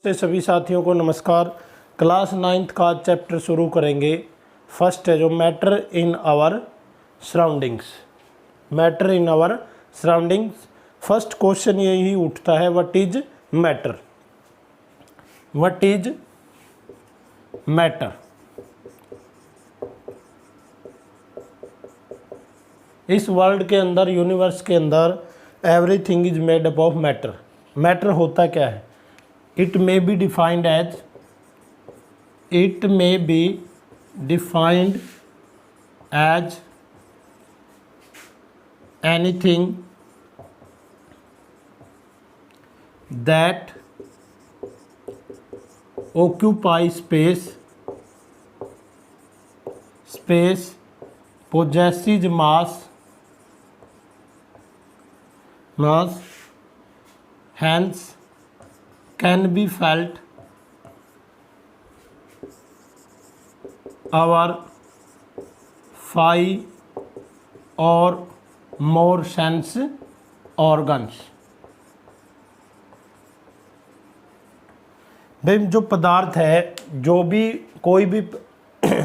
से सभी साथियों को नमस्कार। क्लास 9th का चैप्टर शुरू करेंगे। फर्स्ट है जो matter in our surroundings. Matter in our surroundings. First question यही उठता है, what is matter. What is matter. इस वर्ल्ड के अंदर, यूनिवर्स के अंदर everything is made up of matter. Matter होता क्या है? It may be defined as anything that occupies space, possesses mass, hence can be felt, our 5 or more sense organs। भाई जो पदार्थ है, जो भी कोई भी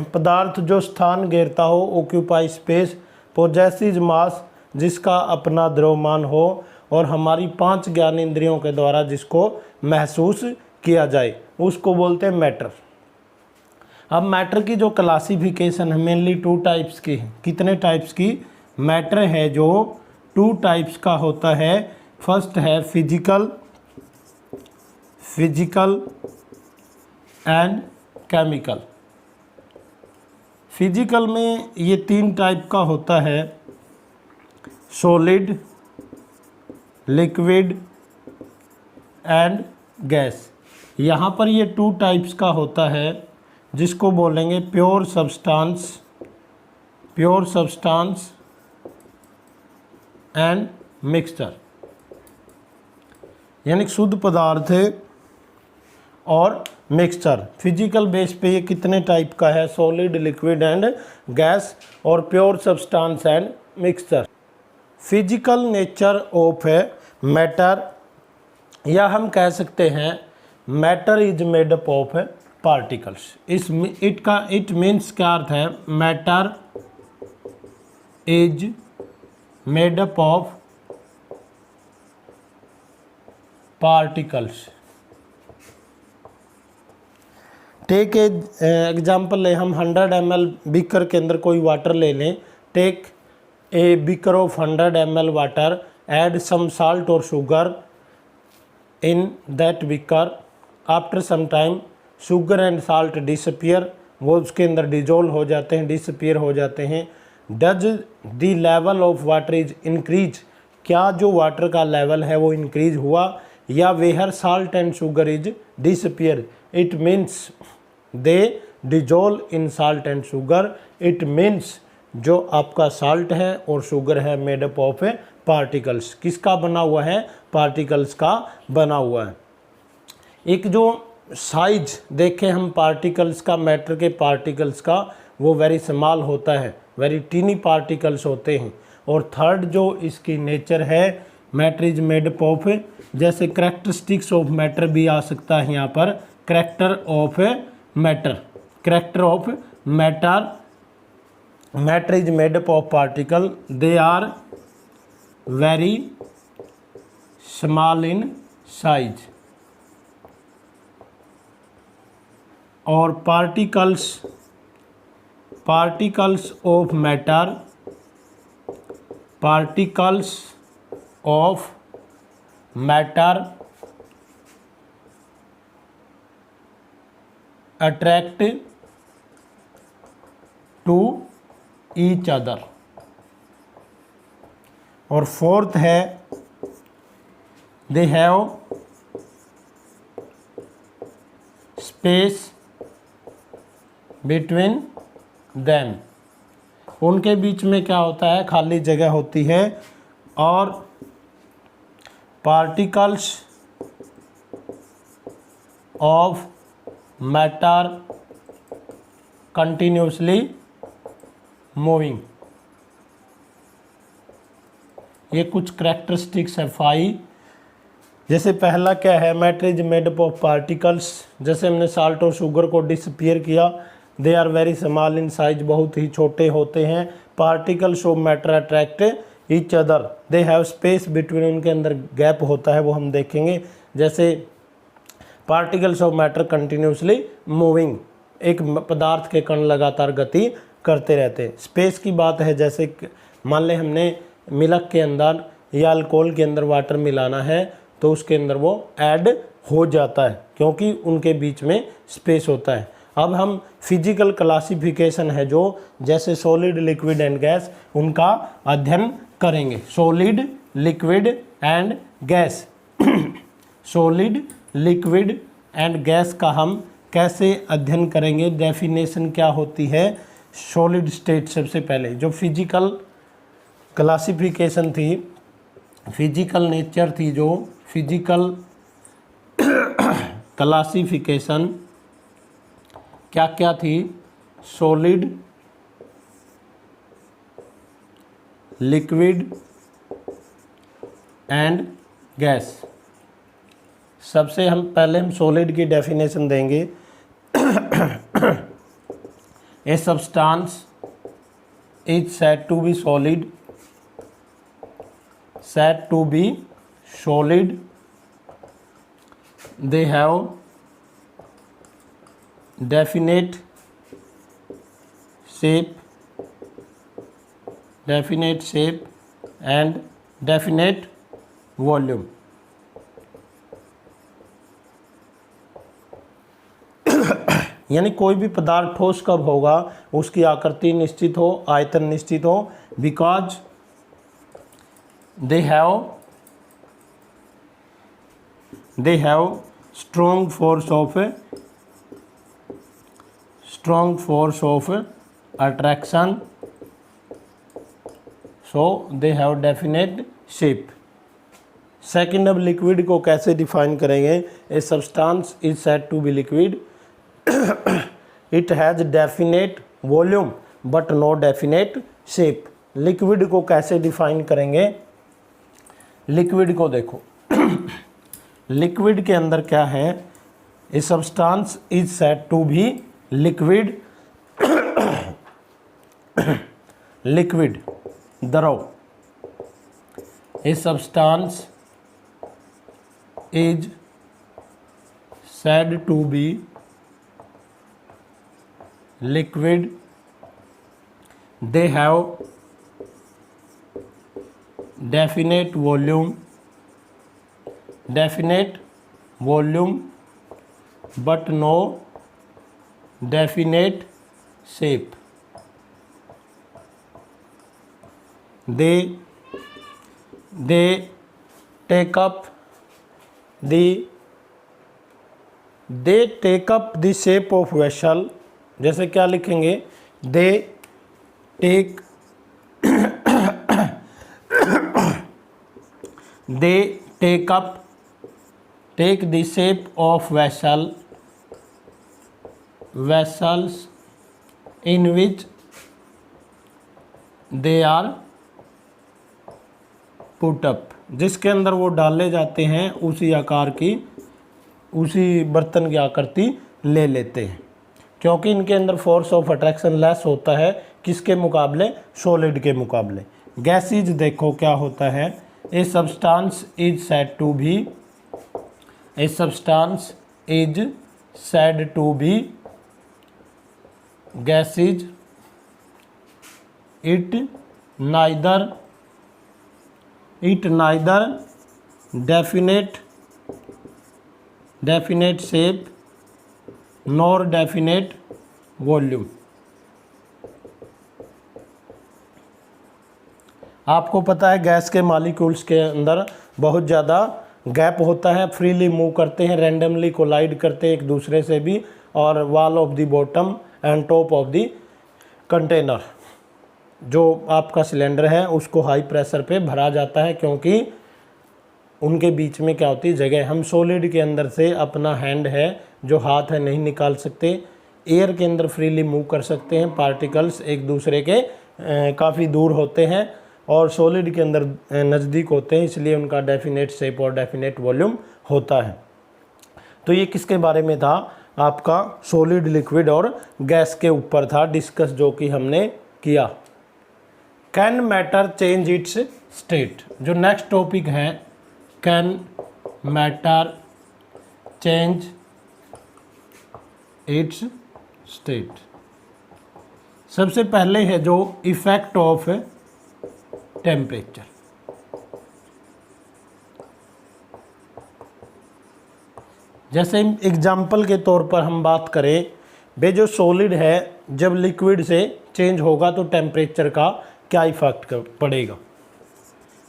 पदार्थ जो स्थान घेरता हो, ऑक्यूपाई स्पेस, पोजेसिस मास, जिसका अपना द्रव्यमान हो और हमारी 5 ज्ञान इंद्रियों के द्वारा जिसको महसूस किया जाए, उसको बोलते हैं मैटर। अब मैटर की जो क्लासिफिकेशन है मेनली 2 टाइप्स की है। कितने टाइप्स की? मैटर है जो 2 टाइप्स का होता है। फर्स्ट है फिजिकल एंड केमिकल। फिजिकल में ये 3 टाइप का होता है, सॉलिड, लिक्विड एंड गैस। यहाँ पर ये 2 टाइप्स का होता है, जिसको बोलेंगे प्योर सब्सटेंस एंड मिक्सचर, यानी शुद्ध पदार्थ और मिक्सचर। फिजिकल बेस पे ये कितने टाइप का है? सॉलिड, लिक्विड एंड गैस और pure substance and mixture. Physical nature of matter, या हम कह सकते हैं matter is made up of particles. It means क्या अर्थ है? Matter is made up of particles. Take example ले, हम 100 ml बीकर के अंदर कोई वाटर ले लें। Take a beaker of 100 ml water, add some salt और sugar in that beaker. After some time sugar and salt disappear, वो उसके अंदर डिजोल्व हो जाते हैं, डिसअपियर हो जाते हैं। Does the level of water is increase, क्या जो वाटर का लेवल है वो इंक्रीज हुआ? या where salt and sugar is disappear, it means they dissolve in salt and sugar. It means जो आपका साल्ट है और शुगर है मेड अप ऑफ पार्टिकल्स। किसका बना हुआ है? पार्टिकल्स का बना हुआ है। एक जो साइज देखें हम पार्टिकल्स का, मैटर के पार्टिकल्स का, वो वेरी स्मॉल होता है, वेरी टीनी पार्टिकल्स होते हैं। और थर्ड जो इसकी नेचर है, matter is made up of, जैसे कैरेक्टरिस्टिक्स ऑफ मैटर भी आ सकता है यहाँ पर। Character of matter, matter is made up of particle, they are very small in size. और particles of matter attract to each other. और फोर्थ है they have space between them, उनके बीच में क्या होता है? खाली जगह होती है। और particles of matter continuously moving. ये कुछ करेक्टरिस्टिक्स है 5 जैसे पहला क्या है, matter is made up of particles, जैसे हमने साल्ट और शुगर को डिसअपियर किया, they are very small in size, बहुत ही छोटे होते हैं। Particles of matter attract each other, they have space between, उनके अंदर गैप होता है, वो हम देखेंगे। जैसे particles of matter continuously moving, एक पदार्थ के कण लगातार गति करते रहते हैं। स्पेस की बात है, जैसे मान लें हमने मिल्क के अंदर या अल्कोहल के अंदर वाटर मिलाना है तो उसके अंदर वो ऐड हो जाता है क्योंकि उनके बीच में स्पेस होता है। अब हम फिजिकल क्लासिफिकेशन है जो जैसे सॉलिड, लिक्विड एंड गैस, उनका अध्ययन करेंगे। Solid, liquid and gas solid, liquid and gas का हम कैसे अध्ययन करेंगे, डेफिनेशन क्या होती है। सॉलिड स्टेट, सबसे पहले जो फिजिकल क्लासिफिकेशन थी, फिजिकल नेचर थी, जो फिजिकल क्लासिफिकेशन क्या क्या थी, सॉलिड, लिक्विड एंड गैस। सबसे हम पहले हम सॉलिड की डेफिनेशन देंगे। A substance is said to be solid, said to be solid, they have definite shape and definite volume। यानी कोई भी पदार्थ ठोस कब होगा, उसकी आकृति निश्चित हो, आयतन निश्चित हो, because they have strong force of attraction, so they have definite shape। Second, अब लिक्विड को कैसे डिफाइन करेंगे। A substance is said to be liquid, it has definite volume but no definite shape. Liquid को कैसे define करेंगे, liquid को देखो liquid के अंदर क्या है, a substance is said to be liquid, liquid द्रव, a substance is said to be liquid, they have definite volume but no definite shape। they take up the shape of vessel। जैसे क्या लिखेंगे, they take the shape of vessels in which they are put up, जिसके अंदर वो डाले जाते हैं उसी आकार की, उसी बर्तन की आकृति ले लेते हैं, क्योंकि इनके अंदर फोर्स ऑफ अट्रैक्शन लेस होता है किसके मुकाबले, सॉलिड के मुकाबले। गैसेज देखो क्या होता है, a substance is said to be, a substance is said to be gases, it neither definite shape nor definite volume। आपको पता है गैस के मॉलिक्यूल्स के अंदर बहुत ज़्यादा गैप होता है, फ्रीली मूव करते हैं, रैंडमली कोलाइड करते हैं एक दूसरे से भी, और wall of the bottom and top of the container, जो आपका सिलेंडर है उसको हाई प्रेशर पे भरा जाता है क्योंकि उनके बीच में क्या होती है जगह। हम सॉलिड के अंदर से अपना हैंड है जो हाथ है नहीं निकाल सकते, एयर के अंदर फ्रीली मूव कर सकते हैं, पार्टिकल्स एक दूसरे के काफ़ी दूर होते हैं, और सॉलिड के अंदर नज़दीक होते हैं, इसलिए उनका डेफिनेट शेप और डेफिनेट वॉल्यूम होता है। तो ये किसके बारे में था? आपका सॉलिड, लिक्विड और गैस के ऊपर था डिस्कस, जो कि हमने किया। Can matter change it's state? जो नेक्स्ट टॉपिक है, can matter change it's state. सबसे पहले है जो इफेक्ट ऑफ टेम्परेचर। जैसे एग्जाम्पल के तौर पर हम बात करें, वे जो सॉलिड है जब लिक्विड से चेंज होगा तो टेम्परेचर का क्या इफेक्ट पड़ेगा।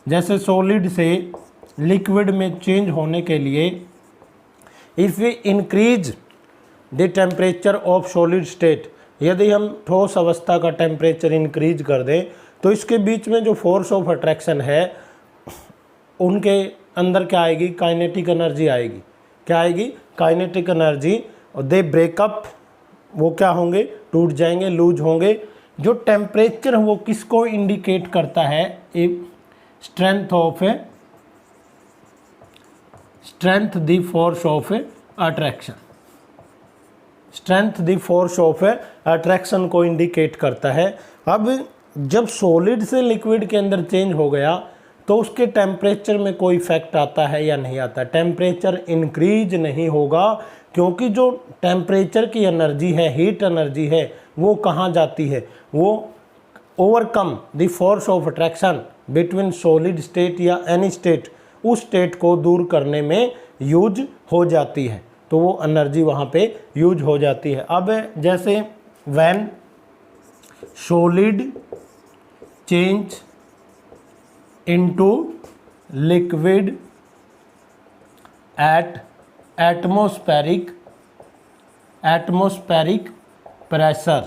जैसे सॉलिड से लिक्विड में चेंज होने के लिए if we increase the temperature of solid state, यदि हम ठोस अवस्था का टेम्परेचर इंक्रीज कर दें तो इसके बीच में जो फोर्स ऑफ अट्रैक्शन है उनके अंदर क्या आएगी? काइनेटिक एनर्जी आएगी। क्या आएगी? Kinetic energy. और दे ब्रेकअप, वो क्या होंगे? टूट जाएंगे, लूज होंगे। जो टेम्परेचर वो किसको इंडिकेट करता है? Strength the force of attraction. Strength the force of attraction को इंडिकेट करता है। अब जब सॉलिड से लिक्विड के अंदर चेंज हो गया तो उसके टेम्परेचर में कोई इफेक्ट आता है या नहीं आता? टेम्परेचर इंक्रीज नहीं होगा, क्योंकि जो टेम्परेचर की एनर्जी है, हीट एनर्जी है, वो कहाँ जाती है? वो overcome the force of attraction between solid state या एनी स्टेट, उस स्टेट को दूर करने में यूज हो जाती है। तो वो एनर्जी वहाँ पे यूज हो जाती है। अब जैसे when solid change into liquid at atmospheric pressure,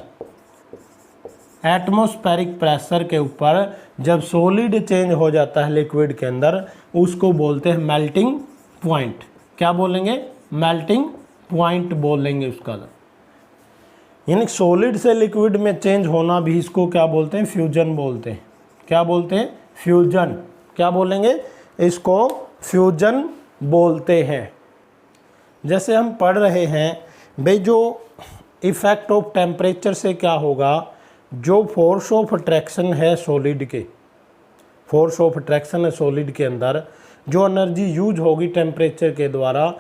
atmospheric pressure के ऊपर जब सॉलिड चेंज हो जाता है लिक्विड के अंदर, उसको बोलते हैं मेल्टिंग पॉइंट। क्या बोलेंगे? मेल्टिंग पॉइंट बोलेंगे उसका। यानी सॉलिड से लिक्विड में चेंज होना भी इसको क्या बोलते हैं? फ्यूजन बोलते हैं। क्या बोलते हैं? फ्यूजन। क्या बोलेंगे? इसको फ्यूजन बोलते हैं। जैसे हम पढ़ रहे हैं भाई, जो इफेक्ट ऑफ टेम्परेचर से क्या होगा? जो फोर्स ऑफ अट्रैक्शन है सॉलिड के, फोर्स ऑफ अट्रैक्शन है सॉलिड के अंदर, जो एनर्जी यूज होगी टेम्परेचर के द्वारा,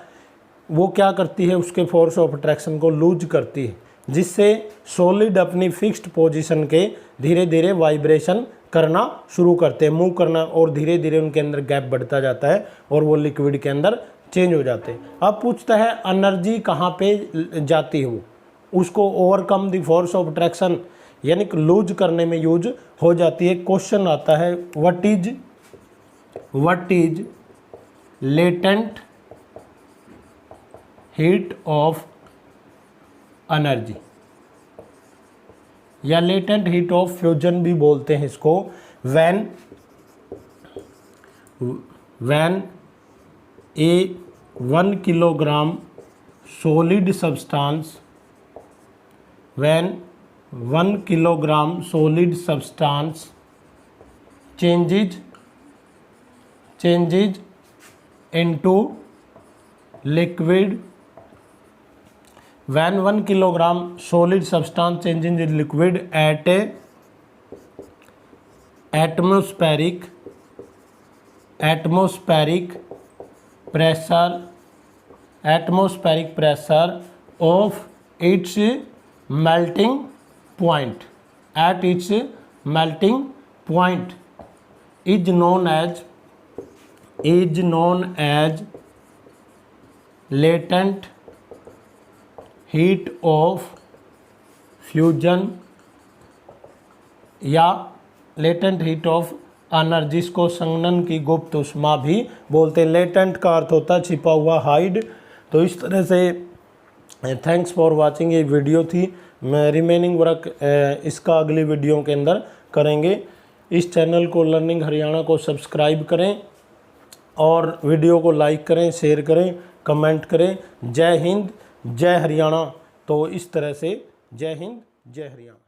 वो क्या करती है? उसके फोर्स ऑफ अट्रैक्शन को लूज करती है, जिससे सॉलिड अपनी फिक्स्ड पोजीशन के धीरे धीरे वाइब्रेशन करना शुरू करते हैं, मूव करना, और धीरे धीरे उनके अंदर गैप बढ़ता जाता है और वो लिक्विड के अंदर चेंज हो जाते हैं। अब पूछता है एनर्जी कहाँ पे जाती है? वो उसको overcome the force of attraction यानी कि लूज करने में यूज हो जाती है। क्वेश्चन आता है, what is latent heat of energy, या लेटेंट हीट ऑफ फ्यूजन भी बोलते हैं इसको। When A 1 kilogram solid substance, when 1 kilogram solid substance changes into liquid, when 1 kilogram solid substance changes into liquid at a atmospheric pressure of its melting point, at its melting point is known as latent heat of fusion या latent heat of energy, को संघनन की गुप्त उष्मा भी बोलते हैं। Latent का अर्थ होता है छिपा हुआ, हाइड। तो इस तरह से थैंक्स फॉर वाचिंग, ये वीडियो थी। मैं रिमेनिंग वर्क इसका अगली वीडियो के अंदर करेंगे। इस चैनल को लर्निंग हरियाणा को सब्सक्राइब करें और वीडियो को लाइक करें, शेयर करें, कमेंट करें। जय हिंद, जय हरियाणा। तो इस तरह से जय हिंद, जय हरियाणा।